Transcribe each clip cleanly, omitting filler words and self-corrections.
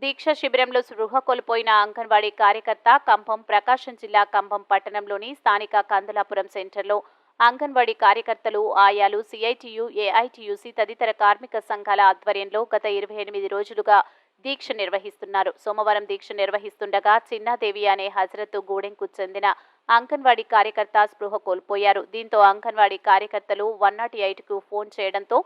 దీక్ష శిబిరంలో స్పృహ కోల్పోయిన అంగన్వాడీ కార్యకర్త కంభం ప్రకాశం జిల్లా కంభం పట్టణంలోని స్థానిక కందులాపురం సెంటర్లో అంగన్వాడీ కార్యకర్తలు, ఆయాలు, సిఐటియు, ఏఐటియుసి తదితర కార్మిక సంఘాల ఆధ్వర్యంలో గత 28 రోజులుగా దీక్ష నిర్వహిస్తున్నారు. సోమవారం దీక్ష నిర్వహిస్తుండగా చిన్నాదేవి అనే హజరత్ గూడెంకు చెందిన అంగన్వాడీ కార్యకర్త స్పృహ కోల్పోయారు. దీంతో అంగన్వాడీ కార్యకర్తలు 108కు ఫోన్ చేయడంతో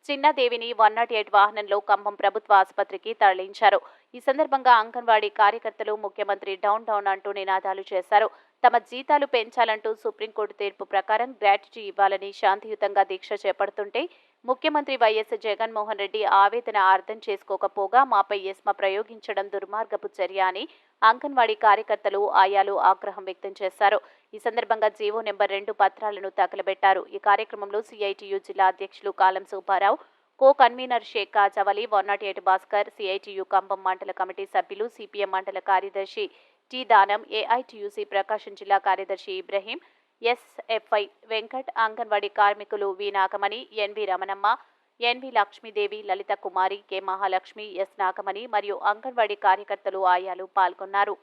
చిన్నాదేవిని 108 వాహనంలో కంభం ప్రభుత్వ ఆసుపత్రికి తరలించారు. ఈ సందర్భంగా అంగన్వాడీ కార్యకర్తలు ముఖ్యమంత్రి డౌన్ డౌన్ అంటూ నినాదాలు చేశారు. తమ జీతాలు పెంచాలంటూ సుప్రీంకోర్టు తీర్పు ప్రకారం గ్రాట్యుటీ ఇవ్వాలని శాంతియుతంగా దీక్ష చేపడుతుంటే ముఖ్యమంత్రి వైఎస్ జగన్మోహన్ రెడ్డి ఆవేదన అర్థం చేసుకోకపోగా మాపై ఎస్మ ప్రయోగించడం దుర్మార్గపు చర్య అని అంగన్వాడీ కార్యకర్తలు, ఆయాలు ఆగ్రహం వ్యక్తం చేశారు. ఈ సందర్భంగా జీవో నెంబర్ 2 పత్రాలను తగలబెట్టారు. ఈ కార్యక్రమంలో సిఐటియు జిల్లా అధ్యక్షులు Kalam Subbarao, co convener Sheikh Kajavali, 108 Bhaskar, CITU Kambham మండల కమిటీ సభ్యులు, సిపిఎం మండల కార్యదర్శి టి దానం, ఏఐటియుసి ప్రకాశం జిల్లా కార్యదర్శి ఇబ్రహీం, ఎస్ఎఫ్ఐ వెంకట్, అంగన్వాడీ కార్మికులు వి నాగమణి, ఎన్వి రమణమ్మ, ఎన్వి లక్ష్మీదేవి, లలిత కుమారి, కె మహాలక్ష్మి, ఎస్ నాగమణి మరియు అంగన్వాడీ కార్యకర్తలు, ఆయాలు పాల్గొన్నారు.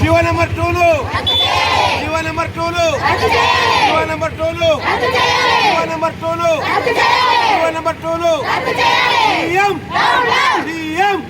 GO number 2 GO number 2 GO number 2 GO number 2 GO number 2 CM